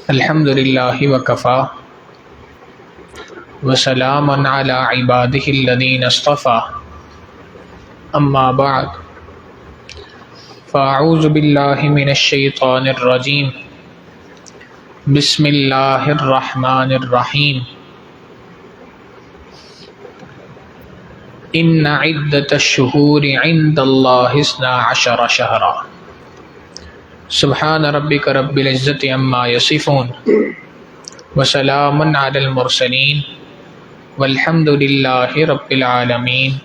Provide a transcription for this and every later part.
الحمد للہ وکفا وسلام علی عبادہ الذین اصطفیٰ اما بعد فاعوذ باللہ من الشیطان الرجیم بسم اللہ الرحمن الرحیم ان عدۃ الشہور عند اللہ 12 شہرا سبحان ربک رب العزت عما یصفون وسلام علی المرسلین والحمد للہ رب العالمین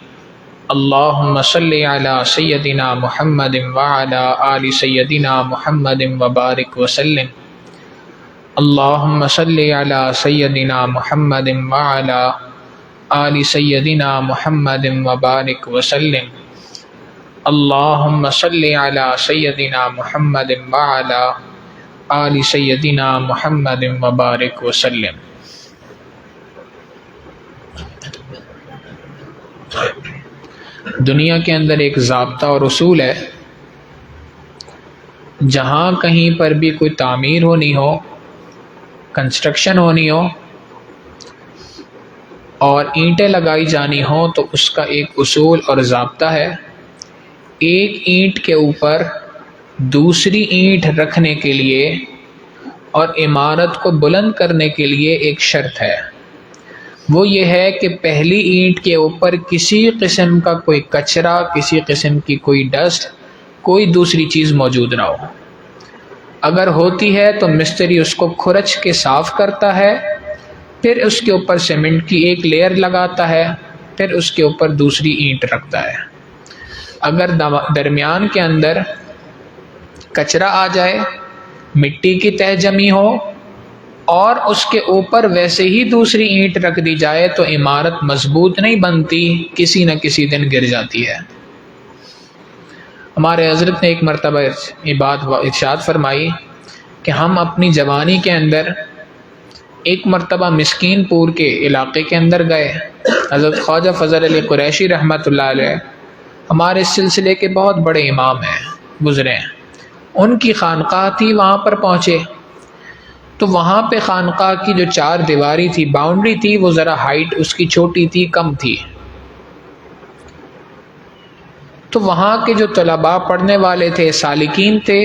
اللہم صلی علی سیدنا محمد وعلی آل سیدنا محمد وبارک وسلم اللہم صلی علی سیدنا محمد وعلی آل سیدنا محمد وبارک وسلم اللہم صلی علی سیدنا محمد وعلی آل سیدنا محمد وبارک وسلم۔ دنیا کے اندر ایک ضابطہ اور اصول ہے، جہاں کہیں پر بھی کوئی تعمیر ہونی ہو، کنسٹرکشن ہونی ہو اور اینٹیں لگائی جانی ہوں تو اس کا ایک اصول اور ضابطہ ہے، ایک اینٹ کے اوپر دوسری اینٹ رکھنے کے لیے اور عمارت کو بلند کرنے کے لیے ایک شرط ہے، وہ یہ ہے کہ پہلی اینٹ کے اوپر کسی قسم کا کوئی کچرا، کسی قسم کی کوئی ڈسٹ، کوئی دوسری چیز موجود نہ ہو۔ اگر ہوتی ہے تو مستری اس کو کھرچ کے صاف کرتا ہے، پھر اس کے اوپر سیمنٹ کی ایک لیئر لگاتا ہے، پھر اس کے اوپر دوسری اینٹ رکھتا ہے۔ اگر درمیان کے اندر کچرا آ جائے، مٹی کی تہ جمی ہو اور اس کے اوپر ویسے ہی دوسری اینٹ رکھ دی جائے تو عمارت مضبوط نہیں بنتی، کسی نہ کسی دن گر جاتی ہے۔ ہمارے حضرت نے ایک مرتبہ یہ بات ارشاد فرمائی کہ ہم اپنی جوانی کے اندر ایک مرتبہ مسکین پور کے علاقے کے اندر گئے۔ حضرت خواجہ فضل علی قریشی رحمۃ اللہ علیہ ہمارے سلسلے کے بہت بڑے امام ہیں، گزرے ہیں، ان کی خانقاہ تھی، وہاں پر پہنچے تو وہاں پہ خانقاہ کی جو 4 دیواری تھی، باؤنڈری تھی، وہ ذرا ہائٹ اس کی چھوٹی تھی، کم تھی۔ تو وہاں کے جو طلباء پڑھنے والے تھے، سالکین تھے،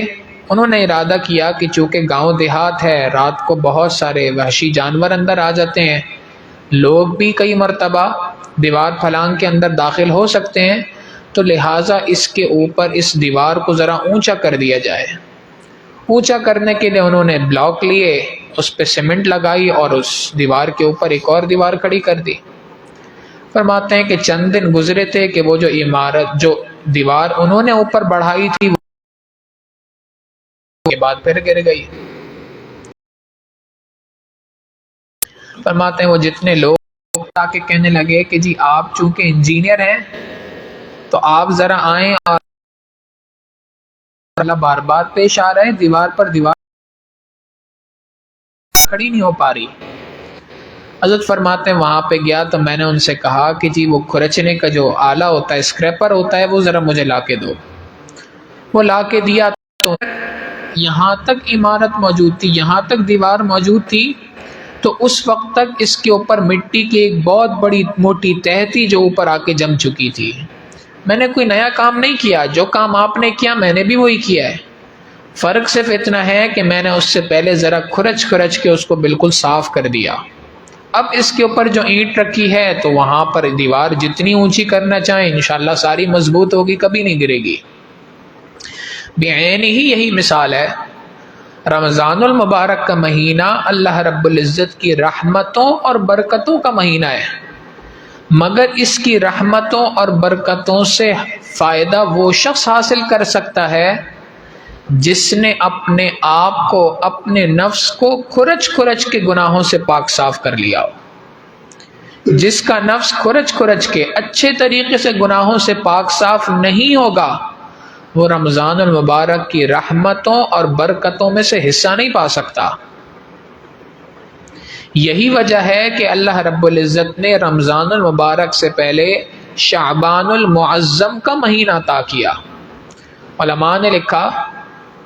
انہوں نے ارادہ کیا کہ چونکہ گاؤں دیہات ہے، رات کو بہت سارے وحشی جانور اندر آ جاتے ہیں، لوگ بھی کئی مرتبہ دیوار پھلانگ کے اندر داخل ہو سکتے ہیں، تو لہٰذا اس کے اوپر اس دیوار کو ذرا اونچا کر دیا جائے۔ اونچا کرنے کے لیے انہوں نے بلاک لیے، اس پہ سیمنٹ لگائی اور اس دیوار کے اوپر ایک اور دیوار کھڑی کر دی۔ فرماتے ہیں کہ چند دن گزرے تھے کہ وہ جو دیوار انہوں نے اوپر بڑھائی تھی وہ کے بعد پھر گر گئی۔ فرماتے ہیں وہ جتنے لوگ آ کے کہنے لگے کہ جی آپ چونکہ انجینئر ہیں تو آپ ذرا آئیں، اور بار بار پیش آ رہے ہیں، دیوار پر دیوار کھڑی نہیں ہو پا رہی۔ حضرت فرماتے ہیں وہاں پہ گیا تو میں نے ان سے کہا کہ جی وہ کھرچنے کا جو آلہ ہوتا ہے، اسکریپر ہوتا ہے، وہ ذرا مجھے لا کے دو۔ وہ لا کے دیا تو یہاں تک عمارت موجود تھی، یہاں تک دیوار موجود تھی، تو اس وقت تک اس کے اوپر مٹی کی ایک بہت بڑی موٹی تہ تھی جو اوپر آ کے جم چکی تھی۔ میں نے کوئی نیا کام نہیں کیا، جو کام آپ نے کیا میں نے بھی وہی کیا ہے، فرق صرف اتنا ہے کہ میں نے اس سے پہلے ذرا کھرچ کے اس کو بالکل صاف کر دیا۔ اب اس کے اوپر جو اینٹ رکھی ہے تو وہاں پر دیوار جتنی اونچی کرنا چاہیں انشاءاللہ ساری مضبوط ہوگی، کبھی نہیں گرے گی۔ بعین ہی یہی مثال ہے، رمضان المبارک کا مہینہ اللہ رب العزت کی رحمتوں اور برکتوں کا مہینہ ہے، مگر اس کی رحمتوں اور برکتوں سے فائدہ وہ شخص حاصل کر سکتا ہے جس نے اپنے آپ کو، اپنے نفس کو کھرچ کے گناہوں سے پاک صاف کر لیا ہو۔ جس کا نفس کھرچ کے اچھے طریقے سے گناہوں سے پاک صاف نہیں ہوگا، وہ رمضان المبارک کی رحمتوں اور برکتوں میں سے حصہ نہیں پا سکتا۔ یہی وجہ ہے کہ اللہ رب العزت نے رمضان المبارک سے پہلے شعبان المعظم کا مہینہ عطا کیا۔ علماء نے لکھا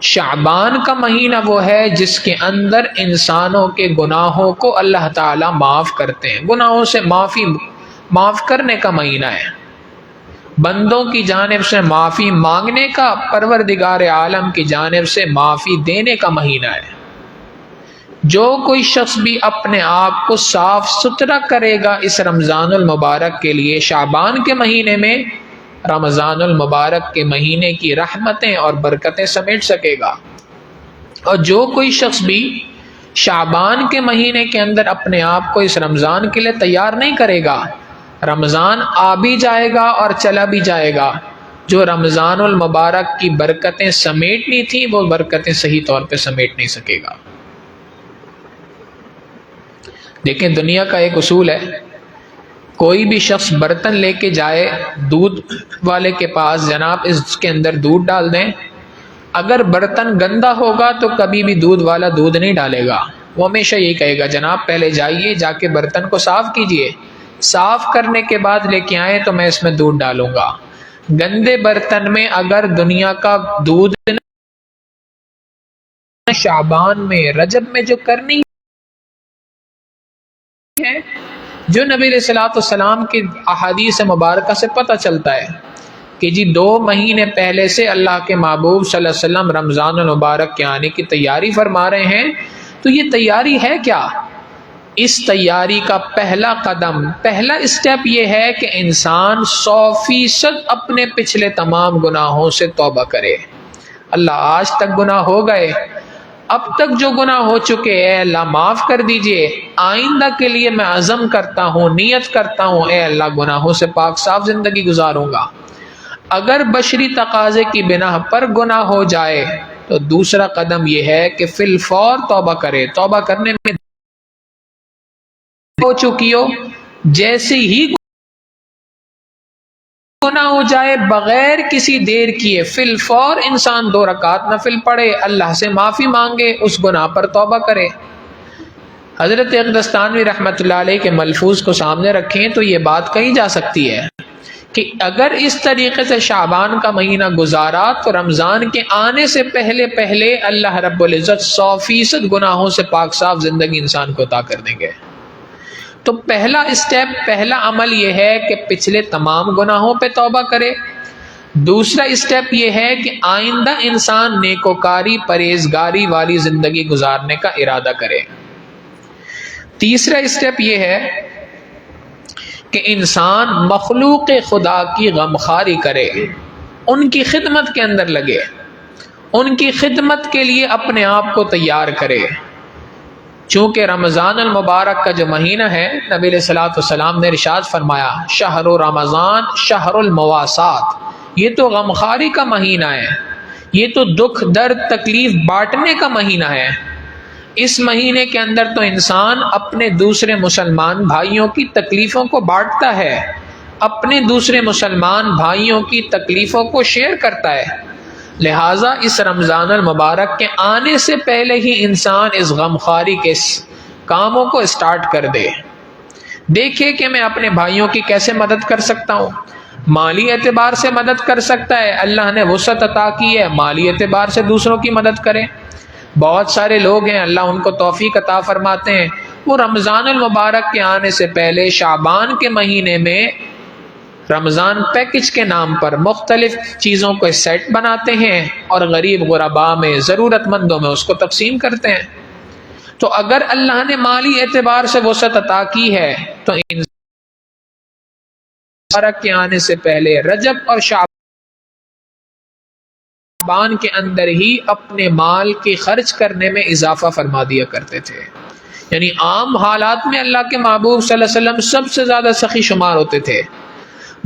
شعبان کا مہینہ وہ ہے جس کے اندر انسانوں کے گناہوں کو اللہ تعالیٰ معاف کرتے ہیں، گناہوں سے معاف کرنے کا مہینہ ہے، بندوں کی جانب سے معافی مانگنے کا، پروردگار عالم کی جانب سے معافی دینے کا مہینہ ہے۔ جو کوئی شخص بھی اپنے آپ کو صاف ستھرا کرے گا اس رمضان المبارک کے لیے، شعبان کے مہینے میں رمضان المبارک کے مہینے کی رحمتیں اور برکتیں سمیٹ سکے گا، اور جو کوئی شخص بھی شعبان کے مہینے کے اندر اپنے آپ کو اس رمضان کے لیے تیار نہیں کرے گا، رمضان آ بھی جائے گا اور چلا بھی جائے گا، جو رمضان المبارک کی برکتیں سمیٹنی تھیں وہ برکتیں صحیح طور پہ سمیٹ نہیں سکے گا۔ دیکھیں دنیا کا ایک اصول ہے، کوئی بھی شخص برتن لے کے جائے دودھ والے کے پاس، جناب اس کے اندر دودھ ڈال دیں، اگر برتن گندا ہوگا تو کبھی بھی دودھ والا دودھ نہیں ڈالے گا، وہ ہمیشہ یہی کہے گا جناب پہلے جائیے جا کے برتن کو صاف کیجئے، صاف کرنے کے بعد لے کے آئیں تو میں اس میں دودھ ڈالوں گا۔ گندے برتن میں اگر دنیا کا دودھ شعبان میں رجب میں جو کرنی ہے، جو نبی علیہ الصلوۃ والسلام کی احادیث مبارکہ سے پتہ چلتا ہے کہ جی 2 مہینے پہلے سے اللہ کے محبوب صلی اللہ علیہ وسلم رمضان المبارک کے آنے کی تیاری فرما رہے ہیں، تو یہ تیاری ہے کیا؟ اس تیاری کا پہلا قدم، پہلا اسٹیپ یہ ہے کہ انسان 100% اپنے پچھلے تمام گناہوں سے توبہ کرے۔ اللہ آج تک گناہ ہو گئے، اب تک جو گناہ ہو چکے اے اللہ معاف کر دیجئے، آئندہ کے لیے میں عزم کرتا ہوں، نیت کرتا ہوں اے اللہ گناہوں سے پاک صاف زندگی گزاروں گا۔ اگر بشری تقاضے کی بنا پر گناہ ہو جائے تو دوسرا قدم یہ ہے کہ فی الفور توبہ کرے، توبہ کرنے میں ہو چکی ہو، جیسے ہی گناہ ہو جائے بغیر کسی دیر کیے فی الفور انسان 2 رکعت نفل پڑھے، اللہ سے معافی مانگے، اس گناہ پر توبہ کرے۔ حضرت اقدس تھانوی رحمۃ اللہ علیہ کے ملفوظ کو سامنے رکھیں تو یہ بات کہی جا سکتی ہے کہ اگر اس طریقے سے شعبان کا مہینہ گزارا تو رمضان کے آنے سے پہلے اللہ رب العزت 100% گناہوں سے پاک صاف زندگی انسان کو عطا کر دیں گے۔ تو پہلا اسٹیپ، پہلا عمل یہ ہے کہ پچھلے تمام گناہوں پہ توبہ کرے۔ دوسرا اسٹیپ یہ ہے کہ آئندہ انسان نیکوکاری پرہیزگاری والی زندگی گزارنے کا ارادہ کرے۔ تیسرا اسٹیپ یہ ہے کہ انسان مخلوق خدا کی غمخواری کرے، ان کی خدمت کے اندر لگے، ان کی خدمت کے لیے اپنے آپ کو تیار کرے۔ چونکہ رمضان المبارک کا جو مہینہ ہے، نبی علیہ الصلوۃ والسلام نے ارشاد فرمایا شہر رمضان شہر المواسات، یہ تو غمخواری کا مہینہ ہے، یہ تو دکھ درد تکلیف بانٹنے کا مہینہ ہے۔ اس مہینے کے اندر تو انسان اپنے دوسرے مسلمان بھائیوں کی تکلیفوں کو بانٹتا ہے، اپنے دوسرے مسلمان بھائیوں کی تکلیفوں کو شیئر کرتا ہے، لہٰذا اس رمضان المبارک کے آنے سے پہلے ہی انسان اس غمخواری کے کاموں کو اسٹارٹ کر دے۔ دیکھے کہ میں اپنے بھائیوں کی کیسے مدد کر سکتا ہوں، مالی اعتبار سے مدد کر سکتا ہے، اللہ نے وسعت عطا کی ہے، مالی اعتبار سے دوسروں کی مدد کرے۔ بہت سارے لوگ ہیں اللہ ان کو توفیق عطا فرماتے ہیں، وہ رمضان المبارک کے آنے سے پہلے شعبان کے مہینے میں رمضان پیکج کے نام پر مختلف چیزوں کو سیٹ بناتے ہیں اور غریب غرباء میں ضرورت مندوں میں اس کو تقسیم کرتے ہیں۔ تو اگر اللہ نے مالی اعتبار سے وسعت عطا کی ہے تو مبارک کے آنے سے پہلے رجب اور شعبان کے اندر ہی اپنے مال کے خرچ کرنے میں اضافہ فرما دیا کرتے تھے۔ یعنی عام حالات میں اللہ کے محبوب صلی اللہ علیہ وسلم سب سے زیادہ سخی شمار ہوتے تھے،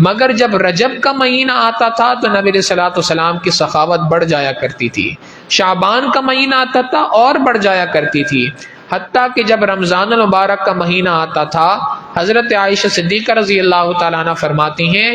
مگر جب رجب کا مہینہ آتا تھا تو نبی علیہ الصلوۃ والسلام کی سخاوت بڑھ جایا کرتی تھی، شعبان کا مہینہ آتا تھا اور بڑھ جایا کرتی تھی، حتیٰ کہ جب رمضان المبارک کا مہینہ آتا تھا حضرت عائشہ صدیقہ رضی اللہ تعالیٰ عنہ فرماتی ہیں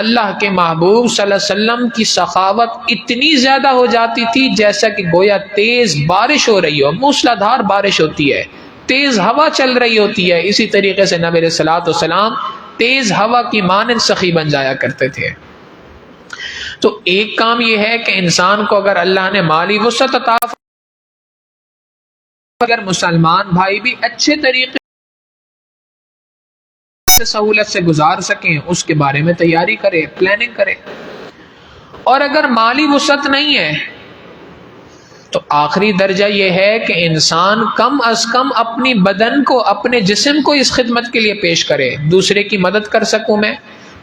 اللہ کے محبوب صلی اللہ علیہ وسلم کی سخاوت اتنی زیادہ ہو جاتی تھی جیسا کہ گویا تیز بارش ہو رہی ہو، موسلادھار بارش ہوتی ہے، تیز ہوا چل رہی ہوتی ہے، اسی طریقے سے نبی علیہ الصلوۃ والسلام تیز ہوا کی مانند سخی بن جایا کرتے تھے۔ تو ایک کام یہ ہے کہ انسان کو اگر اللہ نے مالی وسعت عطا، اگر مسلمان بھائی بھی اچھے طریقے سے سہولت سے گزار سکیں اس کے بارے میں تیاری کرے، پلاننگ کرے۔ اور اگر مالی وسعت نہیں ہے تو آخری درجہ یہ ہے کہ انسان کم از کم اپنی بدن کو، اپنے جسم کو اس خدمت کے لیے پیش کرے۔ دوسرے کی مدد کر سکوں میں،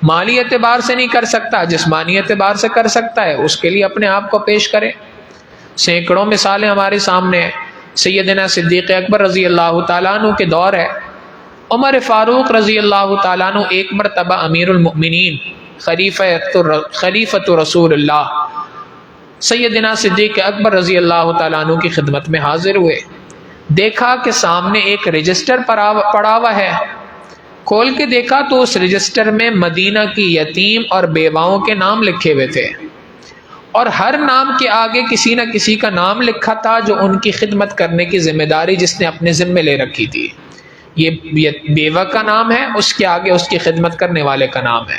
مالی اعتبار سے نہیں کر سکتا، جسمانی اعتبار سے کر سکتا ہے، اس کے لیے اپنے آپ کو پیش کرے۔ سینکڑوں مثالیں ہمارے سامنے ہیں۔ سیدنا صدیق اکبر رضی اللہ تعالیٰ عنہ کے دور ہے، عمر فاروق رضی اللہ تعالیٰ عنہ ایک مرتبہ امیر المؤمنین خلیفۃ رسول اللہ سیدنا صدیق اکبر رضی اللہ تعالیٰ عنہ کی خدمت میں حاضر ہوئے۔ دیکھا کہ سامنے ایک رجسٹر پڑا ہوا ہے، کھول کے دیکھا تو اس رجسٹر میں مدینہ کی یتیم اور بیواؤں کے نام لکھے ہوئے تھے، اور ہر نام کے آگے کسی نہ کسی کا نام لکھا تھا جو ان کی خدمت کرنے کی ذمہ داری جس نے اپنے ذمے لے رکھی تھی۔ یہ بیوہ کا نام ہے، اس کے آگے اس کی خدمت کرنے والے کا نام ہے۔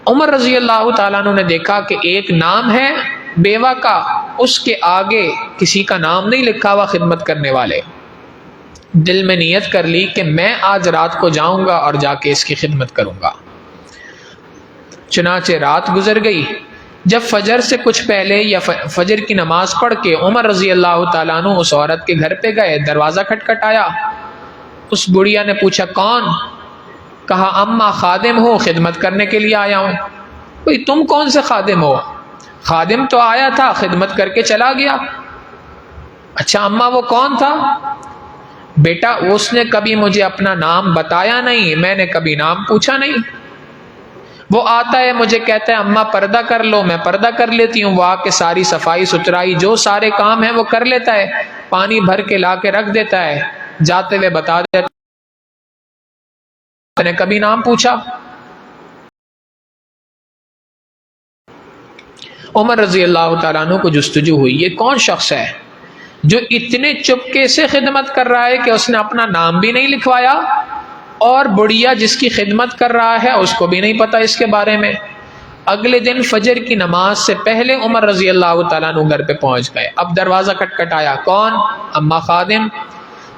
عمر رضی اللہ تعالیٰ عنہ نے دیکھا کہ ایک نام ہے بیوہ کا، اس کے آگے کسی کا نام نہیں لکھا ہوا خدمت کرنے والے۔ دل میں نیت کر لی کہ میں آج رات کو جاؤں گا اور جا کے اس کی خدمت کروں گا۔ چنانچہ رات گزر گئی۔ جب فجر سے کچھ پہلے یا فجر کی نماز پڑھ کے عمر رضی اللہ تعالیٰ عنہ اس عورت کے گھر پہ گئے، دروازہ کھٹکھٹایا۔ اس بڑھیا نے پوچھا کون؟ کہا اماں خادم ہو، خدمت کرنے کے لیے آیا ہوں۔ بھئی تم کون سے خادم ہو؟ خادم تو آیا تھا، خدمت کر کے چلا گیا۔ اچھا اماں وہ کون تھا؟ بیٹا اس نے کبھی مجھے اپنا نام بتایا نہیں، میں نے کبھی نام پوچھا نہیں۔ وہ آتا ہے مجھے کہتا ہے اماں پردہ کر لو، میں پردہ کر لیتی ہوں۔ وہ آ کے ساری صفائی ستھرائی جو سارے کام ہیں وہ کر لیتا ہے، پانی بھر کے لا کے رکھ دیتا ہے، جاتے ہوئے بتا دیتا نے کبھی نام پوچھا؟ عمر رضی اللہ تعالیٰ عنہ کو جستجو ہوئی، یہ کون شخص ہے جو اتنے چپکے سے خدمت کر رہا ہے کہ اس نے اپنا نام بھی نہیں لکھوایا، اور بڑھیا جس کی خدمت کر رہا ہے اس کو بھی نہیں پتا اس کے بارے میں۔ اگلے دن فجر کی نماز سے پہلے عمر رضی اللہ تعالیٰ عنہ گھر پہ پہنچ گئے۔ اب دروازہ کھٹکھٹایا، کون؟ اماں خادم۔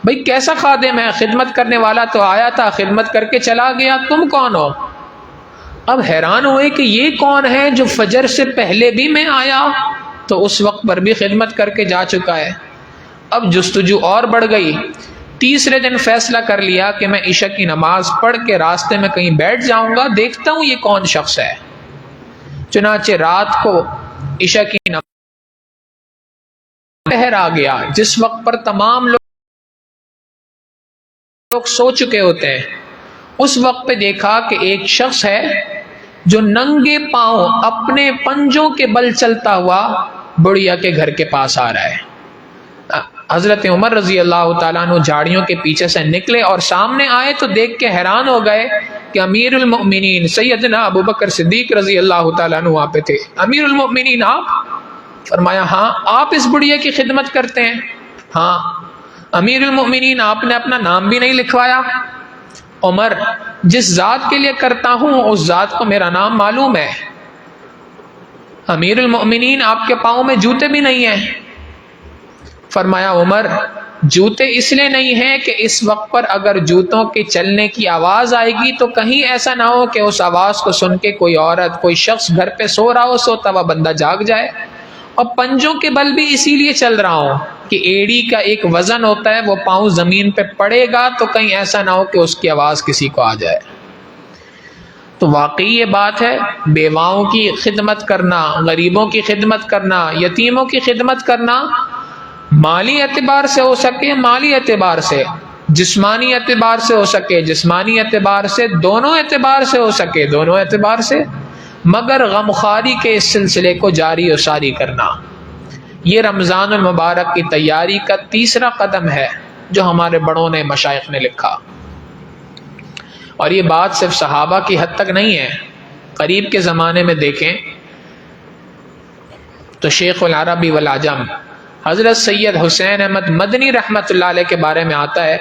بھئی کیسا خادم ہے؟ خدمت کرنے والا تو آیا تھا، خدمت کر کے چلا گیا، تم کون ہو؟ اب حیران ہوئے کہ یہ کون ہے جو فجر سے پہلے بھی میں آیا تو اس وقت پر بھی خدمت کر کے جا چکا ہے۔ اب جستجو اور بڑھ گئی۔ تیسرے دن فیصلہ کر لیا کہ میں عشاء کی نماز پڑھ کے راستے میں کہیں بیٹھ جاؤں گا، دیکھتا ہوں یہ کون شخص ہے۔ چنانچہ رات کو عشاء کی نماز پہر آ گیا، جس وقت پر تمام لوگ سو چکے ہوتے ہیں، اس وقت پہ دیکھا کہ ایک شخص ہے جو ننگے پاؤں اپنے پنجوں کے بل چلتا ہوا بڑھیا کے گھر کے پاس آ رہا ہے۔ حضرت عمر رضی اللہ تعالیٰ عنہ جھاڑیوں کے پیچھے سے نکلے اور سامنے آئے تو دیکھ کے حیران ہو گئے کہ امیر المؤمنین سیدنا ابو بکر صدیق رضی اللہ تعالیٰ عنہ وہاں پہ تھے۔ امیر المؤمنین آپ؟ فرمایا ہاں۔ آپ اس بڑھیا کی خدمت کرتے ہیں؟ ہاں۔ امیر المؤمنین آپ نے اپنا نام بھی نہیں لکھوایا؟ عمر جس ذات کے لیے کرتا ہوں اس ذات کو میرا نام معلوم ہے۔ امیر المؤمنین آپ کے پاؤں میں جوتے بھی نہیں ہیں؟ فرمایا عمر جوتے اس لیے نہیں ہیں کہ اس وقت پر اگر جوتوں کے چلنے کی آواز آئے گی تو کہیں ایسا نہ ہو کہ اس آواز کو سن کے کوئی عورت، کوئی شخص گھر پہ سو رہا ہو، سوتا ہوا بندہ جاگ جائے۔ اور پنجوں کے بل بھی اسی لیے چل رہا ہوں کہ ایڑی کا ایک وزن ہوتا ہے، وہ پاؤں زمین پہ پڑے گا تو کہیں ایسا نہ ہو کہ اس کی آواز کسی کو آ جائے۔ تو واقعی یہ بات ہے، بیواؤں کی خدمت کرنا، غریبوں کی خدمت کرنا، یتیموں کی خدمت کرنا، مالی اعتبار سے ہو سکے مالی اعتبار سے، جسمانی اعتبار سے ہو سکے جسمانی اعتبار سے، دونوں اعتبار سے ہو سکے دونوں اعتبار سے، مگر غمخواری کے اس سلسلے کو جاری و ساری کرنا، یہ رمضان المبارک کی تیاری کا تیسرا قدم ہے جو ہمارے بڑوں نے، مشائخ نے لکھا۔ اور یہ بات صرف صحابہ کی حد تک نہیں ہے، قریب کے زمانے میں دیکھیں تو شیخ العربی والعجم حضرت سید حسین احمد مدنی رحمۃ اللہ علیہ کے بارے میں آتا ہے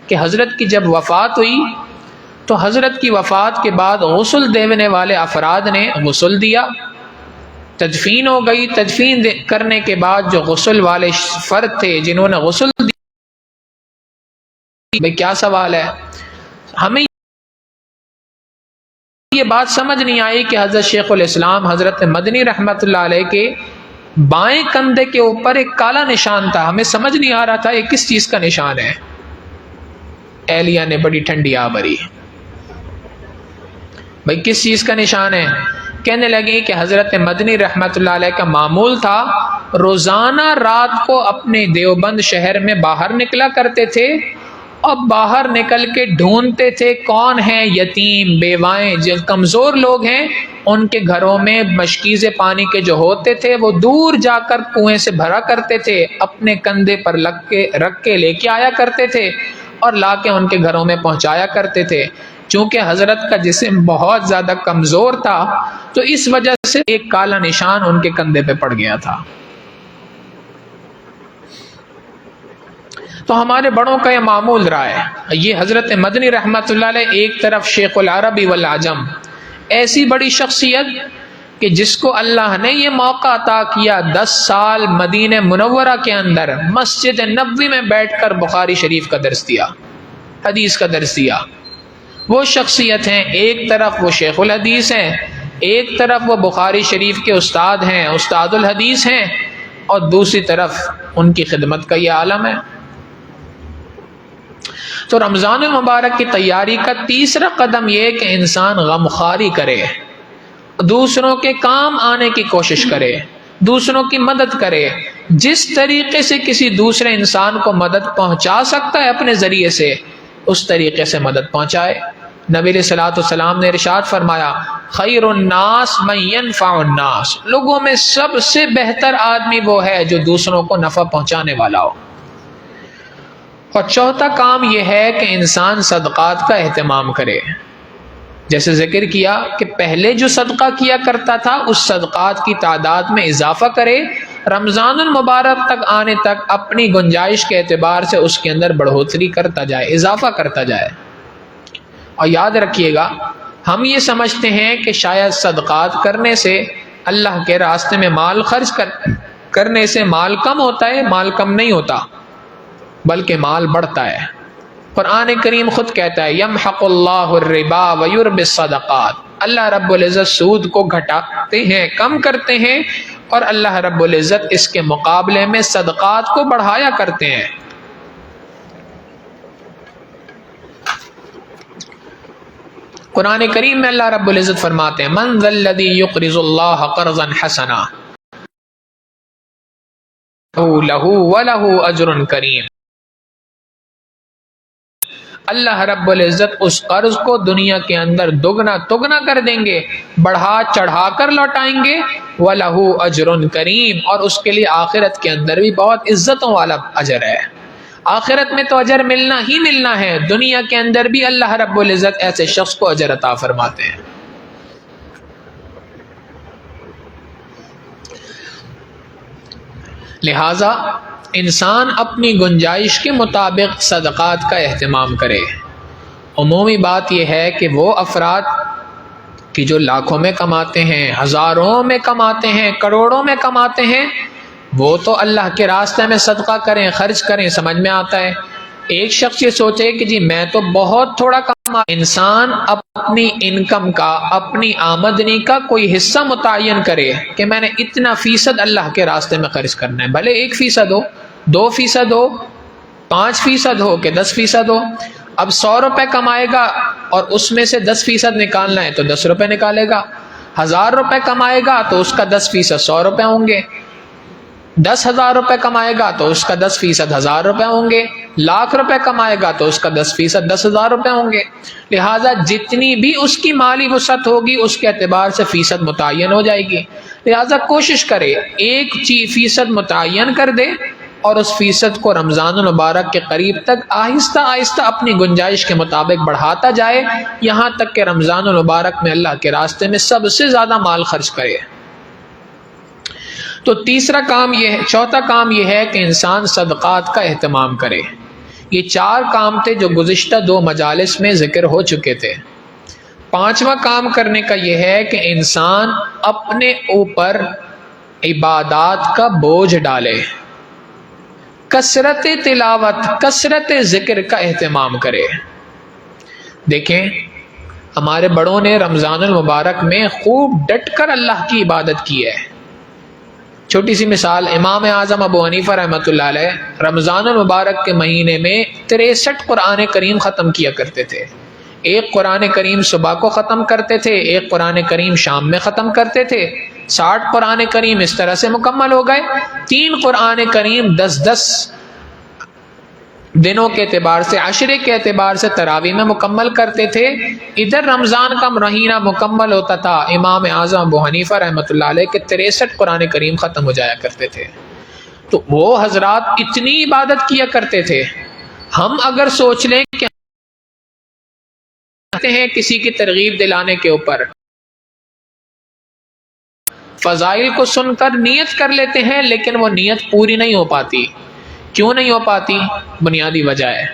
کہ حضرت کی جب وفات ہوئی تو حضرت کی وفات کے بعد غسل دینے والے افراد نے غسل دیا تدفین ہو گئی. تدفین کرنے کے بعد جو غسل والے فرد تھے جنہوں نے غسل دی، بھئی کیا سوال ہے؟ ہمیں یہ بات سمجھ نہیں آئی کہ حضرت شیخ الاسلام حضرت مدنی رحمت اللہ علیہ کے بائیں کندھے کے اوپر ایک کالا نشان تھا. ہمیں سمجھ نہیں آ رہا تھا یہ کس چیز کا نشان ہے. اہلیہ نے بڑی ٹھنڈی آ بھری، بھئی کس چیز کا نشان ہے؟ کہنے لگے کہ حضرت مدنی رحمت اللہ علیہ کا معمول تھا روزانہ رات کو اپنے دیوبند شہر میں باہر نکلا کرتے تھے، اور باہر نکل کے ڈھونڈتے تھے کون ہیں یتیم، بیوائیں، جو کمزور لوگ ہیں، ان کے گھروں میں مشکیزے پانی کے جو ہوتے تھے وہ دور جا کر کنویں سے بھرا کرتے تھے، اپنے کندھے پر رکھ کے لے کے آیا کرتے تھے اور لا کے ان کے گھروں میں پہنچایا کرتے تھے. چونکہ حضرت کا جسم بہت زیادہ کمزور تھا تو اس وجہ سے ایک کالا نشان ان کے کندھے پہ پڑ گیا تھا. تو ہمارے بڑوں کا یہ معمول رہا ہے. یہ حضرت مدنی رحمت اللہ علیہ ایک طرف شیخ العربی والعجم، ایسی بڑی شخصیت کہ جس کو اللہ نے یہ موقع عطا کیا 10 سال مدینہ منورہ کے اندر مسجد نبوی میں بیٹھ کر بخاری شریف کا درس دیا، حدیث کا درس دیا. وہ شخصیت ہیں، ایک طرف وہ شیخ الحدیث ہیں، ایک طرف وہ بخاری شریف کے استاد ہیں، استاد الحدیث ہیں، اور دوسری طرف ان کی خدمت کا یہ عالم ہے. تو رمضان المبارک کی تیاری کا تیسرا قدم یہ کہ انسان غمخواری کرے، دوسروں کے کام آنے کی کوشش کرے، دوسروں کی مدد کرے. جس طریقے سے کسی دوسرے انسان کو مدد پہنچا سکتا ہے اپنے ذریعے سے، اس طریقے سے مدد پہنچائے. نبی علیہ الصلوۃ والسلام نے ارشاد فرمایا خیر الناس من ينفع الناس، لوگوں میں سب سے بہتر آدمی وہ ہے جو دوسروں کو نفع پہنچانے والا ہو. اور چوتھا کام یہ ہے کہ انسان صدقات کا اہتمام کرے. جیسے ذکر کیا کہ پہلے جو صدقہ کیا کرتا تھا اس صدقات کی تعداد میں اضافہ کرے، رمضان المبارک تک آنے تک اپنی گنجائش کے اعتبار سے اس کے اندر بڑھوتری کرتا جائے، اضافہ کرتا جائے. اور یاد رکھیے گا، ہم یہ سمجھتے ہیں کہ شاید صدقات کرنے سے، اللہ کے راستے میں مال خرچ کرنے سے مال کم ہوتا ہے. مال کم نہیں ہوتا بلکہ مال بڑھتا ہے. قرآن کریم خود کہتا ہے یمحق اللہ الربا ویربی الصدقات، اللہ رب العزت سود کو گھٹاتے ہیں، کم کرتے ہیں، اور اللہ رب العزت اس کے مقابلے میں صدقات کو بڑھایا کرتے ہیں. قرآن کریم میں اللہ رب العزت فرماتے ہیں من ذا الذی یقرض اللہ قرضا حسنا لہ ولہ اجر کریم. اللہ رب العزت اس قرض کو دنیا کے اندر دگنا تگنا کر دیں گے، بڑھا چڑھا کر لوٹائیں گے. وَلَهُ أَجْرٌ کریم، اور اس کے لیے آخرت کے اندر بھی بہت عزتوں والا اجر ہے. آخرت میں تو اجر ملنا ہی ملنا ہے، دنیا کے اندر بھی اللہ رب العزت ایسے شخص کو اجر عطا فرماتے ہیں. لہٰذا انسان اپنی گنجائش کے مطابق صدقات کا اہتمام کرے. عمومی بات یہ ہے کہ وہ افراد کہ جو لاکھوں میں کماتے ہیں، ہزاروں میں کماتے ہیں، کروڑوں میں کماتے ہیں، وہ تو اللہ کے راستے میں صدقہ کریں، خرچ کریں، سمجھ میں آتا ہے. ایک شخص یہ سوچے کہ جی میں تو بہت تھوڑا کما. انسان اپنی انکم کا، اپنی آمدنی کا کوئی حصہ متعین کرے کہ میں نے اتنا فیصد اللہ کے راستے میں خرچ کرنا ہے، بھلے 1% ہو، 2% ہو، 5% ہو کہ 10% ہو. اب 100 روپے کمائے گا اور اس میں سے 10% نکالنا ہے تو 10 روپے نکالے گا. 1000 روپے کمائے گا تو اس کا 10% 100 روپے ہوں گے. 10,000 روپے کمائے گا تو اس کا 10% 1000 روپے ہوں گے. لاکھ روپے کمائے گا تو اس کا 10% 10,000 روپے ہوں گے. لہٰذا جتنی بھی اس کی مالی وسعت ہوگی اس کے اعتبار سے فیصد متعین ہو جائے گی. لہٰذا کوشش کرے 1% متعین کر دے اور اس فیصد کو رمضان المبارک کے قریب تک آہستہ آہستہ اپنی گنجائش کے مطابق بڑھاتا جائے، یہاں تک کہ رمضان المبارک میں اللہ کے راستے میں سب سے زیادہ مال خرچ کرے. تو چوتھا کام یہ ہے کہ انسان صدقات کا اہتمام کرے. یہ 4 کام تھے جو گزشتہ 2 مجالس میں ذکر ہو چکے تھے. 5واں کام کرنے کا یہ ہے کہ انسان اپنے اوپر عبادات کا بوجھ ڈالے، کثرت تلاوت، کثرت ذکر کا اہتمام کرے۔ دیکھیں ہمارے بڑوں نے رمضان المبارک میں خوب ڈٹ کر اللہ کی عبادت کی ہے۔ چھوٹی سی مثال، امام اعظم ابو حنیفہ رحمۃ اللہ علیہ رمضان المبارک کے مہینے میں 63 قرآن کریم ختم کیا کرتے تھے۔ ایک قرآن کریم صبح کو ختم کرتے تھے، ایک قرآن کریم شام میں ختم کرتے تھے۔ 60 قرآن کریم اس طرح سے مکمل ہو گئے۔ 3 قرآن کریم 10 دنوں کے اعتبار سے، عشرے کے اعتبار سے تراویح میں مکمل کرتے تھے۔ ادھر رمضان کا مہینہ مکمل ہوتا تھا، امام اعظم ابو حنیفہ رحمۃ اللہ علیہ کے 63 قرآن کریم ختم ہو جایا کرتے تھے۔ تو وہ حضرات اتنی عبادت کیا کرتے تھے۔ ہم اگر سوچ لیں کہ ہیں کسی کی ترغیب دلانے کے اوپر، فضائل کو سن کر نیت کر لیتے ہیں لیکن وہ نیت پوری نہیں ہو پاتی۔ کیوں نہیں ہو پاتی؟ بنیادی وجہ ہے،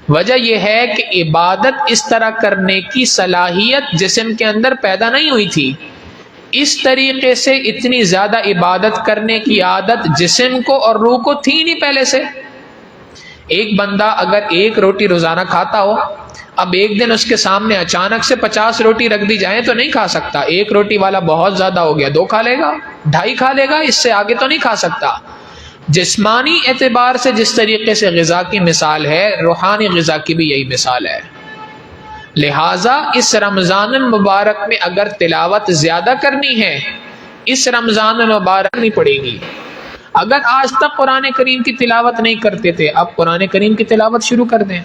وجہ یہ ہے کہ عبادت اس طرح کرنے کی صلاحیت جسم کے اندر پیدا نہیں ہوئی تھی۔ اس طریقے سے اتنی زیادہ عبادت کرنے کی عادت جسم کو اور روح کو تھی نہیں پہلے سے۔ ایک بندہ اگر 1 روٹی روزانہ کھاتا ہو، اب ایک دن اس کے سامنے اچانک سے 50 روٹی رکھ دی جائیں تو نہیں کھا سکتا۔ 1 روٹی والا بہت زیادہ ہو گیا، 2 کھا لے گا، 2.5 کھا لے گا، اس سے آگے تو نہیں کھا سکتا۔ جسمانی اعتبار سے جس طریقے سے غذا کی مثال ہے، روحانی غذا کی بھی یہی مثال ہے۔ لہٰذا اس رمضان المبارک میں اگر تلاوت زیادہ کرنی ہے، اس رمضان المبارک نہیں پڑے گی۔ اگر آج تک قرآن کریم کی تلاوت نہیں کرتے تھے، اب قرآن کریم کی تلاوت شروع کر دیں۔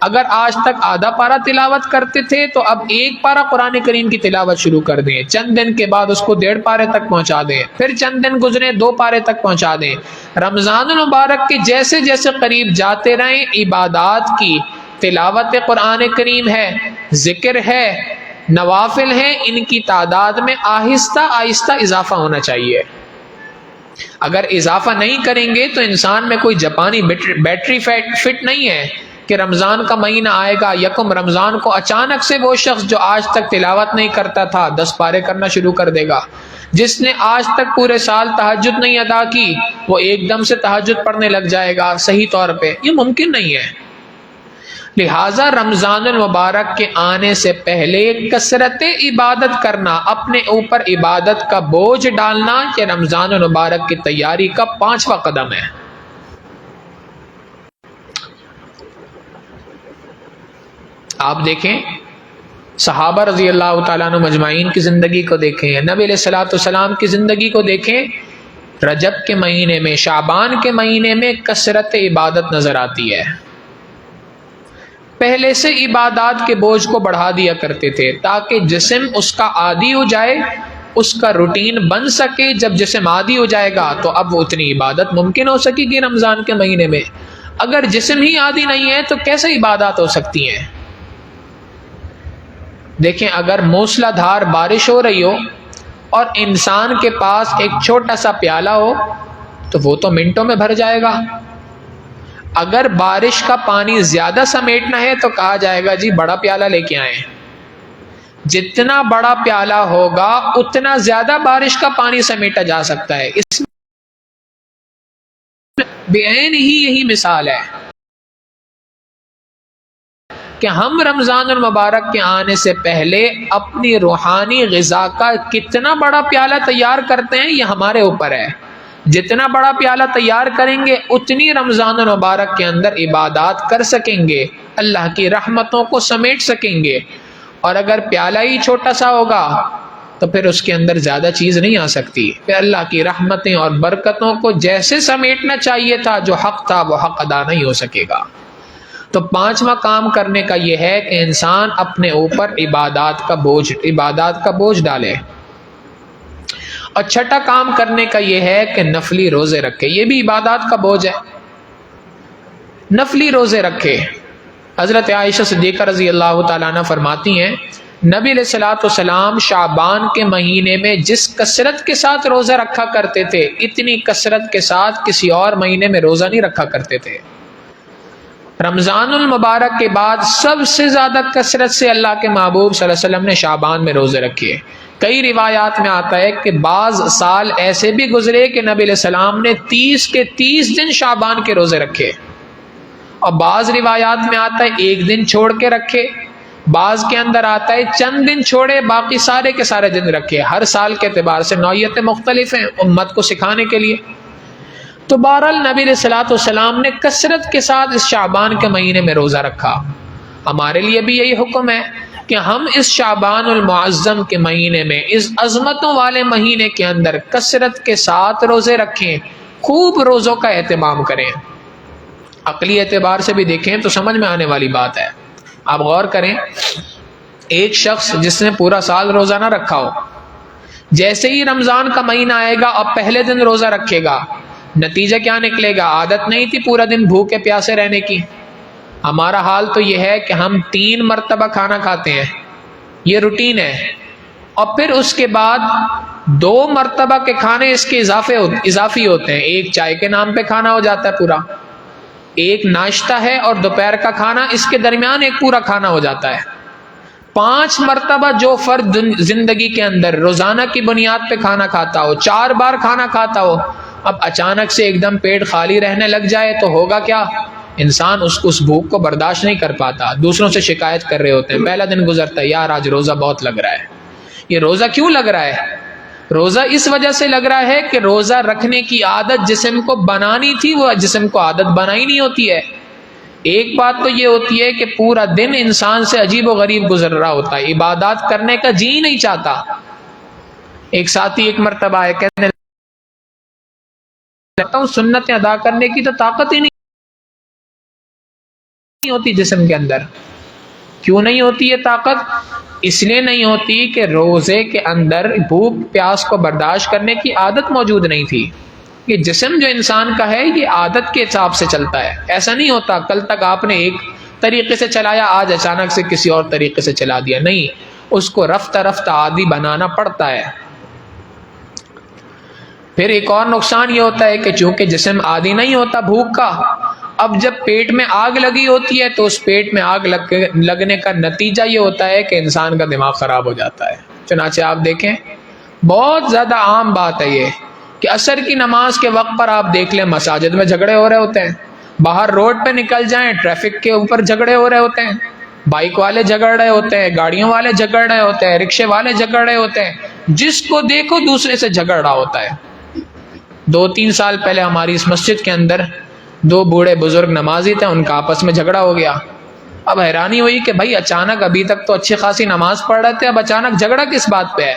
اگر آج تک آدھا پارہ تلاوت کرتے تھے تو اب 1 پارہ قرآن کریم کی تلاوت شروع کر دیں۔ چند دن کے بعد اس کو 1.5 پارے تک پہنچا دیں، پھر چند دن گزرے 2 پارے تک پہنچا دیں۔ رمضان المبارک کے جیسے جیسے قریب جاتے رہیں، عبادات کی، تلاوت قرآن کریم ہے، ذکر ہے، نوافل ہیں، ان کی تعداد میں آہستہ آہستہ اضافہ ہونا چاہیے۔ اگر اضافہ نہیں کریں گے تو انسان میں کوئی جاپانی بیٹری فٹ نہیں ہے کہ رمضان کا مہینہ آئے گا، یکم رمضان کو اچانک سے وہ شخص جو آج تک تلاوت نہیں کرتا تھا 10 پارے کرنا شروع کر دے گا۔ جس نے آج تک پورے سال تہجد نہیں ادا کی، وہ ایک دم سے تہجد پڑھنے لگ جائے گا صحیح طور پہ، یہ ممکن نہیں ہے۔ لہٰذا رمضان المبارک کے آنے سے پہلے کثرت عبادت کرنا، اپنے اوپر عبادت کا بوجھ ڈالنا، یہ رمضان المبارک کی تیاری کا 5واں قدم ہے۔ آپ دیکھیں صحابہ رضی اللہ تعالیٰ عنہ مجمعین کی زندگی کو دیکھیں، نبی علیہ الصلوۃ والسلام کی زندگی کو دیکھیں، رجب کے مہینے میں، شعبان کے مہینے میں کثرت عبادت نظر آتی ہے۔ پہلے سے عبادات کے بوجھ کو بڑھا دیا کرتے تھے تاکہ جسم اس کا عادی ہو جائے، اس کا روٹین بن سکے۔ جب جسم عادی ہو جائے گا تو اب وہ اتنی عبادت ممکن ہو سکے گی رمضان کے مہینے میں۔ اگر جسم ہی عادی نہیں ہے تو کیسے عبادات ہو سکتی ہیں؟ دیکھیں اگر موسلا دھار بارش ہو رہی ہو اور انسان کے پاس ایک چھوٹا سا پیالہ ہو تو وہ تو منٹوں میں بھر جائے گا۔ اگر بارش کا پانی زیادہ سمیٹنا ہے تو کہا جائے گا جی بڑا پیالہ لے کے آئیں۔ جتنا بڑا پیالہ ہوگا اتنا زیادہ بارش کا پانی سمیٹا جا سکتا ہے۔ اس بعین ہی یہی مثال ہے کہ ہم رمضان المبارک کے آنے سے پہلے اپنی روحانی غذا کا کتنا بڑا پیالہ تیار کرتے ہیں، یہ ہمارے اوپر ہے۔ جتنا بڑا پیالہ تیار کریں گے اتنی رمضان المبارک کے اندر عبادات کر سکیں گے، اللہ کی رحمتوں کو سمیٹ سکیں گے۔ اور اگر پیالہ ہی چھوٹا سا ہوگا تو پھر اس کے اندر زیادہ چیز نہیں آ سکتی، پھر اللہ کی رحمتیں اور برکتوں کو جیسے سمیٹنا چاہیے تھا، جو حق تھا وہ حق ادا نہیں ہو سکے گا۔ تو 5واں کام کرنے کا یہ ہے کہ انسان اپنے اوپر عبادات کا بوجھ ڈالے۔ اور 6واں کام کرنے کا یہ ہے کہ نفلی روزے رکھے، یہ بھی عبادات کا بوجھ ہے۔ نفلی روزے رکھے۔ حضرت عائشہ صدیقہ رضی اللہ تعالیٰ عنہ فرماتی ہیں نبی علیہ الصلوۃ والسلام شعبان کے مہینے میں جس کثرت کے ساتھ روزہ رکھا کرتے تھے، اتنی کثرت کے ساتھ کسی اور مہینے میں روزہ نہیں رکھا کرتے تھے۔ رمضان المبارک کے بعد سب سے زیادہ کثرت سے اللہ کے محبوب صلی اللہ علیہ وسلم نے شعبان میں روزے رکھے، کئی روایات میں آتا ہے کہ بعض سال ایسے بھی گزرے کہ نبی علیہ السلام نے 30 کے 30 دن شعبان کے روزے رکھے، اور بعض روایات میں آتا ہے ایک دن چھوڑ کے رکھے، بعض کے اندر آتا ہے چند دن چھوڑے باقی سارے کے سارے دن رکھے۔ ہر سال کے اعتبار سے نوعیتیں مختلف ہیں امت کو سکھانے کے لیے۔ تو بہرحال نبی علیہ الصلوۃ والسلام نے کثرت کے ساتھ اس شعبان کے مہینے میں روزہ رکھا۔ ہمارے لیے بھی یہی حکم ہے کہ ہم اس شعبان المعظم کے مہینے میں، اس عظمتوں والے مہینے کے اندر کثرت کے ساتھ روزے رکھیں، خوب روزوں کا اہتمام کریں۔ عقلی اعتبار سے بھی دیکھیں تو سمجھ میں آنے والی بات ہے۔ آپ غور کریں، ایک شخص جس نے پورا سال روزہ نہ رکھا ہو، جیسے ہی رمضان کا مہینہ آئے گا اب پہلے دن روزہ رکھے گا، نتیجہ کیا نکلے گا؟ عادت نہیں تھی پورا دن بھوکے پیاسے رہنے کی۔ ہمارا حال تو یہ ہے کہ ہم 3 مرتبہ کھانا کھاتے ہیں، یہ روٹین ہے، اور پھر اس کے بعد 2 مرتبہ کے کھانے اس کے اضافی ہوتے ہیں۔ ایک چائے کے نام پہ کھانا ہو جاتا ہے پورا، ایک ناشتہ ہے، اور دوپہر کا کھانا، اس کے درمیان ایک پورا کھانا ہو جاتا ہے۔ 5 مرتبہ جو فرد زندگی کے اندر روزانہ کی بنیاد پہ کھانا کھاتا ہو، 4 بار کھانا کھاتا ہو، اب اچانک سے ایک دم پیٹ خالی رہنے لگ جائے تو ہوگا کیا؟ انسان اس بھوک کو برداشت نہیں کر پاتا، دوسروں سے شکایت کر رہے ہوتے ہیں۔ پہلا دن گزرتا ہے، یار آج روزہ بہت لگ رہا ہے۔ یہ روزہ کیوں لگ رہا ہے؟ روزہ اس وجہ سے لگ رہا ہے کہ روزہ رکھنے کی عادت جسم کو بنانی تھی، وہ جسم کو عادت بنائی نہیں ہوتی ہے۔ ایک بات تو یہ ہوتی ہے کہ پورا دن انسان سے عجیب و غریب گزر رہا ہوتا ہے، عبادات کرنے کا جی نہیں چاہتا۔ ایک ساتھی ایک مرتبہ آئے، کہنے لگتا ہوں سنتیں ادا کرنے کی تو طاقت ہی نہیں ہوتی جسم کے اندر۔ کیوں نہیں ہوتی یہ طاقت؟ اس لیے نہیں ہوتی کہ روزے کے اندر بھوک پیاس کو برداشت کرنے کی عادت موجود نہیں تھی۔ یہ جسم جو انسان کا ہے یہ عادت کے حساب سے چلتا ہے، ایسا نہیں ہوتا کل تک آپ نے ایک طریقے سے چلایا آج اچانک سے کسی اور طریقے سے چلا دیا، نہیں، اس کو رفتہ رفتہ عادی بنانا پڑتا ہے۔ پھر ایک اور نقصان یہ ہوتا ہے کہ چونکہ جسم عادی نہیں ہوتا بھوک کا، اب جب پیٹ میں آگ لگی ہوتی ہے تو اس پیٹ میں آگ لگنے کا نتیجہ یہ ہوتا ہے کہ انسان کا دماغ خراب ہو جاتا ہے۔ چنانچہ آپ دیکھیں بہت زیادہ عام بات ہے یہ کہ عصر کی نماز کے وقت پر آپ دیکھ لیں مساجد میں جھگڑے ہو رہے ہوتے ہیں، باہر روڈ پہ نکل جائیں ٹریفک کے اوپر جھگڑے ہو رہے ہوتے ہیں، بائک والے جھگڑ رہے ہوتے ہیں، گاڑیوں والے جھگڑ رہے ہوتے ہیں، رکشے والے جھگڑ رہے ہوتے ہیں، جس کو دیکھو دوسرے سے جھگڑ رہا ہوتا ہے۔ 2-3 سال پہلے ہماری اس مسجد کے اندر 2 بوڑھے بزرگ نمازی تھے، ان کا آپس میں جھگڑا ہو گیا۔ اب حیرانی ہوئی کہ بھائی اچانک ابھی تک تو اچھی خاصی نماز پڑھ رہے تھے، اب اچانک جھگڑا کس بات پہ ہے؟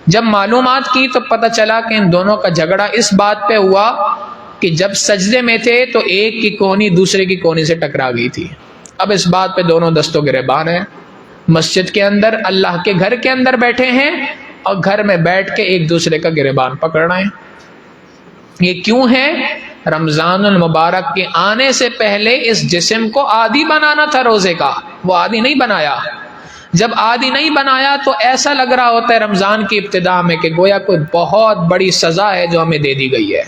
جب معلومات کی تو پتہ چلا کہ ان دونوں کا جھگڑا اس بات پہ ہوا کہ جب سجدے میں تھے تو ایک کی کونی دوسرے کی کونی سے ٹکرا گئی تھی۔ اب اس بات پہ دونوں دست و گریبان ہیں، مسجد کے اندر اللہ کے گھر کے اندر بیٹھے ہیں اور گھر میں بیٹھ کے ایک دوسرے کا گریبان پکڑ رہے ہیں۔ یہ کیوں ہے؟ رمضان المبارک کے آنے سے پہلے اس جسم کو عادی بنانا تھا روزے کا، وہ عادی نہیں بنایا۔ جب عادی نہیں بنایا تو ایسا لگ رہا ہوتا ہے رمضان کی ابتدا میں کہ گویا کوئی بہت بڑی سزا ہے جو ہمیں دے دی گئی ہے۔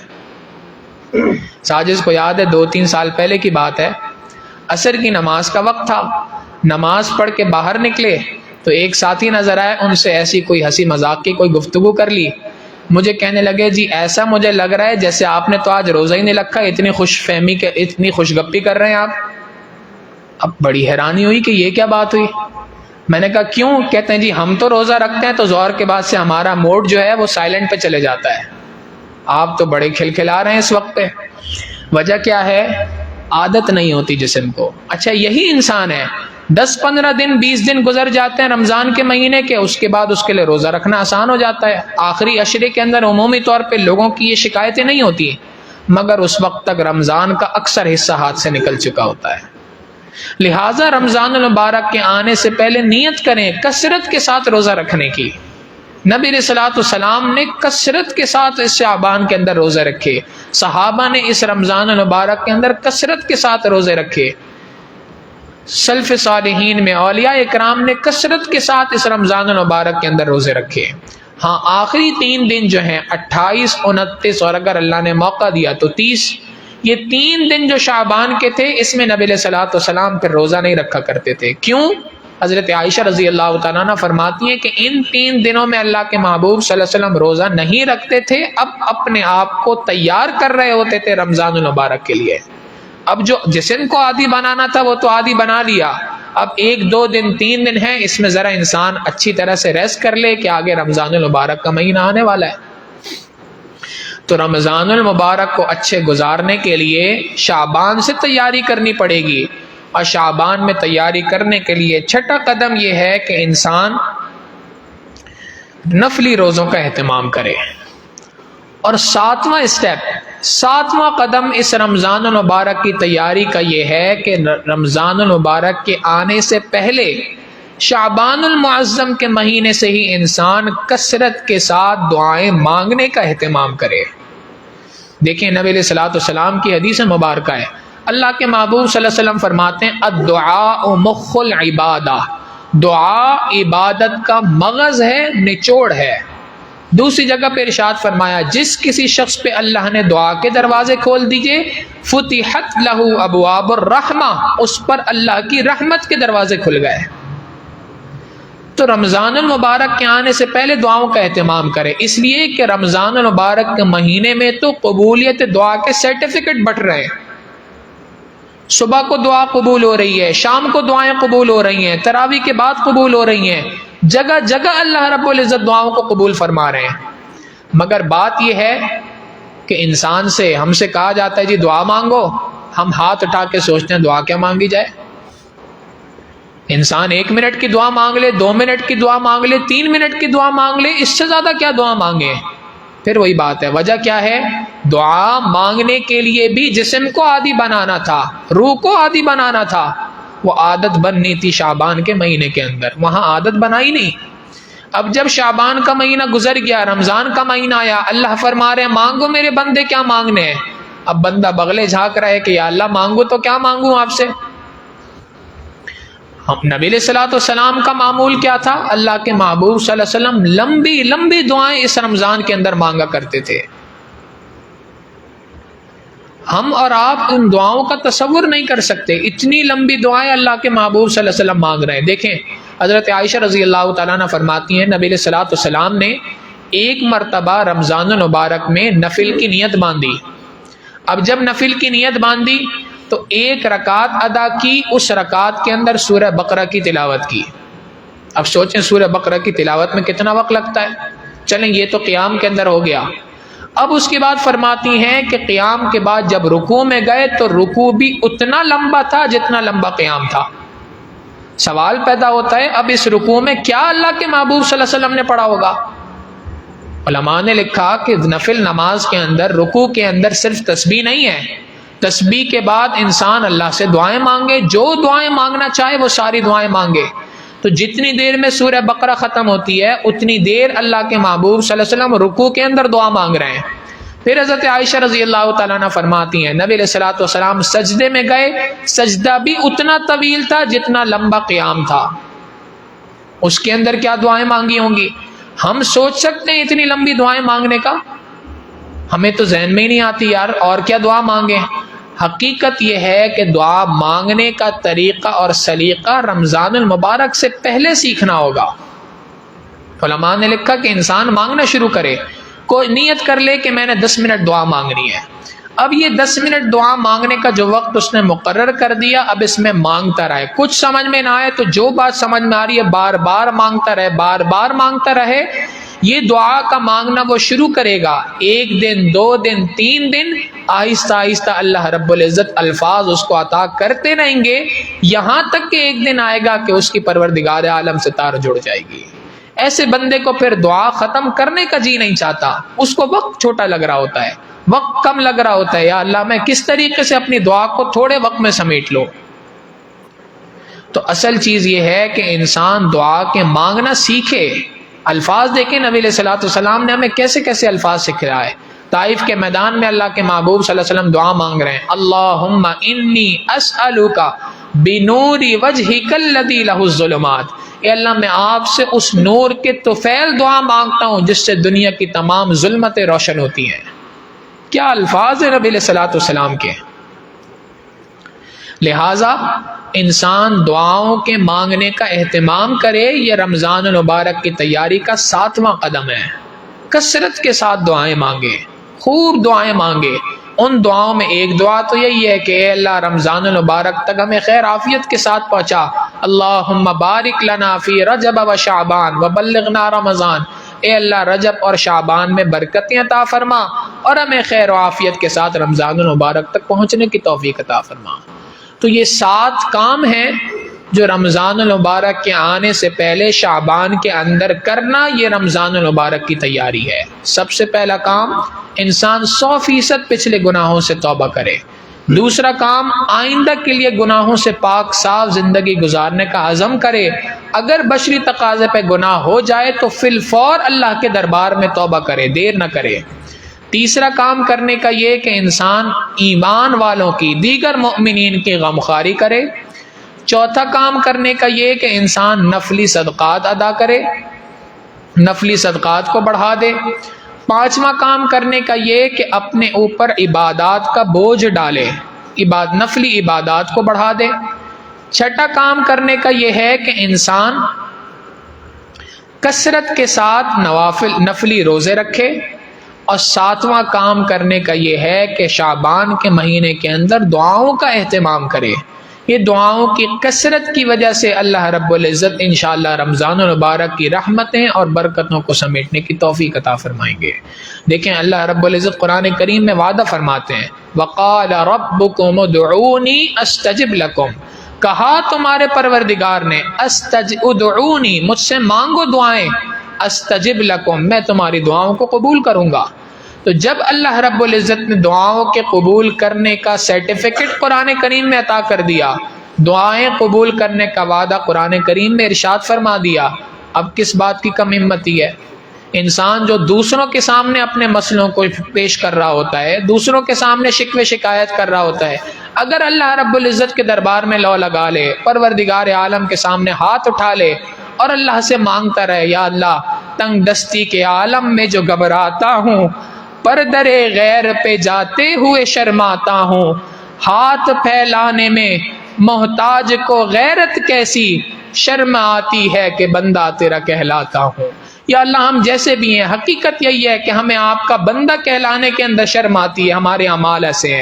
ساجد کو یاد ہے 2-3 سال پہلے کی بات ہے، عصر کی نماز کا وقت تھا، نماز پڑھ کے باہر نکلے تو ایک ساتھی نظر آئے، ان سے ایسی کوئی ہنسی مذاق کی کوئی گفتگو کر لی۔ مجھے کہنے لگے جی ایسا مجھے لگ رہا ہے جیسے آپ نے تو آج روزہ ہی نہیں رکھا، اتنی خوش فہمی کے اتنی خوش گپی کر رہے ہیں آپ۔ اب بڑی حیرانی ہوئی کہ یہ کیا بات ہوئی۔ میں نے کہا کیوں؟ کہتے ہیں جی ہم تو روزہ رکھتے ہیں تو ظہر کے بعد سے ہمارا موڈ جو ہے وہ سائلنٹ پہ چلے جاتا ہے، آپ تو بڑے کھلکھلا رہے ہیں اس وقت پہ۔ وجہ کیا ہے؟ عادت نہیں ہوتی جسم کو۔ اچھا یہی انسان ہے 10-15 دن 20 دن گزر جاتے ہیں رمضان کے مہینے کے، اس کے بعد اس کے لیے روزہ رکھنا آسان ہو جاتا ہے۔ آخری عشرے کے اندر عمومی طور پہ لوگوں کی یہ شکایتیں نہیں ہوتی، مگر اس وقت تک رمضان کا اکثر حصہ ہاتھ سے نکل چکا ہوتا ہے۔ لہٰذا رمضان المبارک کے آنے سے پہلے نیت کریں کثرت کے ساتھ روزہ رکھنے کی۔ نبی علیہ الصلوۃ والسلام نے کثرت کے ساتھ اس شعبان کے اندر روزے رکھے، صحابہ نے اس رمضان المبارک کے اندر کثرت کے ساتھ روزے رکھے، سلف صالحین میں اولیاء اکرام نے کثرت کے ساتھ اس رمضان المبارک کے اندر روزے رکھے۔ ہاں آخری 3 دن جو ہیں 28، 29 اور اگر اللہ نے موقع دیا تو 30، یہ 3 دن جو شعبان کے تھے اس میں نبی علیہ الصلوۃ والسلام پھر روزہ نہیں رکھا کرتے تھے۔ کیوں؟ حضرت عائشہ رضی اللہ تعالیٰ عنہ فرماتی ہیں کہ ان 3 دنوں میں اللہ کے محبوب صلی اللہ علیہ وسلم روزہ نہیں رکھتے تھے، اب اپنے آپ کو تیار کر رہے ہوتے تھے رمضان المبارک کے لیے۔ اب جو جسم کو عادی بنانا تھا وہ تو عادی بنا لیا، اب 1 2 دن 3 دن ہے، اس میں ذرا انسان اچھی طرح سے ریسٹ کر لے کہ آگے رمضان المبارک کا مہینہ آنے والا ہے۔ تو رمضان المبارک کو اچھے گزارنے کے لیے شعبان سے تیاری کرنی پڑے گی، اور شعبان میں تیاری کرنے کے لیے چھٹا قدم یہ ہے کہ انسان نفلی روزوں کا اہتمام کرے۔ اور 7واں قدم اس رمضان المبارک کی تیاری کا یہ ہے کہ رمضان المبارک کے آنے سے پہلے شعبان المعظم کے مہینے سے ہی انسان کثرت کے ساتھ دعائیں مانگنے کا اہتمام کرے۔ دیکھیں نبی علیہ الصلوۃ والسلام کی حدیث مبارکہ ہے، اللہ کے محبوب صلی اللہ علیہ وسلم فرماتے ہیں الدعاء مخ العبادہ، دعا عبادت کا مغز ہے، نچوڑ ہے۔ دوسری جگہ پہ ارشاد فرمایا جس کسی شخص پہ اللہ نے دعا کے دروازے کھول دیجئے فتحت لہ ابواب الرحمہ، اس پر اللہ کی رحمت کے دروازے کھل گئے۔ تو رمضان المبارک کے آنے سے پہلے دعاؤں کا اہتمام کرے، اس لیے کہ رمضان المبارک کے مہینے میں تو قبولیت دعا کے سرٹیفکیٹ بٹ رہے ہیں۔ صبح کو دعا قبول ہو رہی ہے، شام کو دعائیں قبول ہو رہی ہیں، تراویح کے بعد قبول ہو رہی ہیں، جگہ جگہ اللہ رب العزت دعاؤں کو قبول فرما رہے ہیں۔ مگر بات یہ ہے کہ انسان سے، ہم سے کہا جاتا ہے جی دعا مانگو، ہم ہاتھ اٹھا کے سوچتے ہیں دعا کیا مانگی جائے۔ انسان 1 منٹ کی دعا مانگ لے، 2 منٹ کی دعا مانگ لے، 3 منٹ کی دعا مانگ لے، اس سے زیادہ کیا دعا مانگے؟ پھر وہی بات ہے، وجہ کیا ہے؟ دعا مانگنے کے لیے بھی جسم کو عادی بنانا تھا، روح کو عادی بنانا تھا، وہ عادت بننی تھی شعبان کے مہینے کے اندر، وہاں عادت بنائی نہیں۔ اب جب شعبان کا مہینہ گزر گیا، رمضان کا مہینہ آیا، اللہ فرما رہے ہیں مانگو میرے بندے کیا مانگنے ہیں۔ اب بندہ بغلے جھانک رہا ہے کہ یا اللہ مانگو تو کیا مانگوں آپ سے۔ نبی علیہ الصلوۃ والسلام کا معمول کیا تھا؟ اللہ کے محبوب صلی اللہ علیہ وسلم لمبی لمبی دعائیں اس رمضان کے اندر مانگا کرتے تھے۔ ہم اور آپ ان دعاؤں کا تصور نہیں کر سکتے، اتنی لمبی دعائیں اللہ کے محبوب صلی اللہ علیہ وسلم مانگ رہے ہیں۔ دیکھیں حضرت عائشہ رضی اللہ تعالیٰ عنہ فرماتی ہیں نبی علیہ الصلوۃ والسلام نے 1 مرتبہ رمضان المبارک میں نفل کی نیت باندھی۔ اب جب نفل کی نیت باندھی تو 1 رکعت ادا کی، اس رکعت کے اندر سورہ بقرہ کی تلاوت کی۔ اب سوچیں سورہ بقرہ کی تلاوت میں کتنا وقت لگتا ہے؟ چلیں یہ تو قیام کے اندر ہو گیا۔ اب اس کے بعد فرماتی ہیں کہ قیام کے بعد جب رکوع میں گئے تو رکوع بھی اتنا لمبا تھا جتنا لمبا قیام تھا۔ سوال پیدا ہوتا ہے اب اس رکوع میں کیا اللہ کے محبوب صلی اللہ علیہ وسلم نے پڑھا ہوگا؟ علماء نے لکھا کہ نفل نماز کے اندر رکوع کے اندر صرف تسبیح نہیں ہے، تسبیح کے بعد انسان اللہ سے دعائیں مانگے، جو دعائیں مانگنا چاہے وہ ساری دعائیں مانگے۔ تو جتنی دیر میں سورہ بقرہ ختم ہوتی ہے اتنی دیر اللہ کے محبوب صلی اللہ علیہ وسلم رکوع کے اندر دعا مانگ رہے ہیں۔ پھر حضرت عائشہ رضی اللہ تعالیٰ عنہ فرماتی ہیں نبی علیہ الصلوۃ والسلام سجدے میں گئے، سجدہ بھی اتنا طویل تھا جتنا لمبا قیام تھا، اس کے اندر کیا دعائیں مانگی ہوں گی؟ ہم سوچ سکتے ہیں اتنی لمبی دعائیں مانگنے کا؟ ہمیں تو ذہن میں ہی نہیں آتی یار، اور کیا دعا مانگیں۔ حقیقت یہ ہے کہ دعا مانگنے کا طریقہ اور سلیقہ رمضان المبارک سے پہلے سیکھنا ہوگا۔ علماء نے لکھا کہ انسان مانگنا شروع کرے، کوئی نیت کر لے کہ میں نے 10 منٹ دعا مانگنی ہے۔ اب یہ 10 منٹ دعا مانگنے کا جو وقت اس نے مقرر کر دیا، اب اس میں مانگتا رہے، کچھ سمجھ میں نہ آئے تو جو بات سمجھ میں آ رہی ہے بار بار مانگتا رہے، بار بار مانگتا رہے۔ یہ دعا کا مانگنا وہ شروع کرے گا، 1 دن 2 دن 3 دن، آہستہ آہستہ اللہ رب العزت الفاظ اس کو عطا کرتے رہیں گے، یہاں تک کہ ایک دن آئے گا کہ اس کی پروردگار عالم سے تار جڑ جائے گی۔ ایسے بندے کو پھر دعا ختم کرنے کا جی نہیں چاہتا، اس کو وقت چھوٹا لگ رہا ہوتا ہے، وقت کم لگ رہا ہوتا ہے، یا اللہ میں کس طریقے سے اپنی دعا کو تھوڑے وقت میں سمیٹ لوں۔ تو اصل چیز یہ ہے کہ انسان دعا کے مانگنا سیکھے۔ الفاظ دیکھیں نبی علیہ الصلوۃ والسلام نے ہمیں کیسے کیسے الفاظ سکھائے ہیں۔ طائف کے میدان میں اللہ کے محبوب صلی اللہ علیہ وسلم دعا مانگ رہے ہیں، اللہم انی اسألک بنور وجہک الذی لہ الظلمات، اے اللہ میں آپ سے اس نور کے طفیل دعا مانگتا ہوں جس سے دنیا کی تمام ظلمتیں روشن ہوتی ہیں۔ کیا الفاظ ہیں نبی علیہ الصلوۃ والسلام کے۔ لہٰذا انسان دعاؤں کے مانگنے کا اہتمام کرے، یہ رمضان المبارک کی تیاری کا 7واں قدم ہے۔ کثرت کے ساتھ دعائیں مانگے، خوب دعائیں مانگے۔ ان دعاؤں میں ایک دعا تو یہی ہے کہ اے اللہ رمضان المبارک تک ہمیں خیر عافیت کے ساتھ پہنچا، اللہم بارک لنا فی رجب و شعبان وبلغنا رمضان، اے اللہ رجب اور شعبان میں برکتیں عطا فرما اور ہمیں خیر و عافیت کے ساتھ رمضان المبارک تک پہنچنے کی توفیق عطا فرما۔ تو یہ 7 کام ہیں جو رمضان المبارک کے آنے سے پہلے شعبان کے اندر کرنا، یہ رمضان المبارک کی تیاری ہے۔ سب سے پہلا کام، انسان 100% پچھلے گناہوں سے توبہ کرے۔ دوسرا کام، آئندہ کے لیے گناہوں سے پاک صاف زندگی گزارنے کا عزم کرے۔ اگر بشری تقاضے پہ گناہ ہو جائے تو فی الفور اللہ کے دربار میں توبہ کرے، دیر نہ کرے۔ تیسرا کام کرنے کا یہ کہ انسان ایمان والوں کی، دیگر مؤمنین کی غمخواری کرے۔ چوتھا کام کرنے کا یہ کہ انسان نفلی صدقات ادا کرے، نفلی صدقات کو بڑھا دے۔ پانچواں کام کرنے کا یہ کہ اپنے اوپر عبادات کا بوجھ ڈالے، نفلی عبادات کو بڑھا دے۔ چھٹا کام کرنے کا یہ ہے کہ انسان کثرت کے ساتھ نفلی روزے رکھے۔ اور ساتواں کام کرنے کا یہ ہے کہ شعبان کے مہینے کے اندر دعاؤں کا اہتمام کرے۔ یہ دعاؤں کی کثرت کی وجہ سے اللہ رب العزت انشاءاللہ رمضان المبارک کی رحمتیں اور برکتوں کو سمیٹنے کی توفیق عطا فرمائیں گے۔ دیکھیں اللہ رب العزت قرآن کریم میں وعدہ فرماتے ہیں، وَقَالَ رَبُّكُمُ ادْعُونِي أَسْتَجِبْ لَكُمْ، کہا تمہارے پروردگار نے ادعونی، مجھ سے مانگو دعائیں، استجب لکم، میں تمہاری دعاؤں کو قبول کروں گا۔ تو جب اللہ رب العزت نے دعاؤں کے قبول کرنے کا سرٹیفکیٹ قرآن کریم میں عطا کر دیا، دعائیں قبول کرنے کا وعدہ قرآن کریم میں ارشاد فرما دیا، اب کس بات کی کم ہمتی ہے؟ انسان جو دوسروں کے سامنے اپنے مسئلوں کو پیش کر رہا ہوتا ہے، دوسروں کے سامنے شکوے شکایت کر رہا ہوتا ہے، اگر اللہ رب العزت کے دربار میں لو لگا لے، پروردگار عالم کے سامنے ہاتھ اٹھا لے اور اللہ سے مانگتا رہے، یا اللہ تنگ دستی کے عالم میں جو گھبراتا ہوں، پردرے غیر پہ جاتے ہوئے شرماتا ہوں، ہاتھ پھیلانے میں محتاج کو غیرت کیسی، شرم آتی ہے کہ بندہ تیرا کہلاتا ہوں۔ یا اللہ ہم جیسے بھی ہیں، حقیقت یہی ہے کہ ہمیں آپ کا بندہ کہلانے کے اندر شرم آتی ہے، ہمارے اعمال ایسے ہیں۔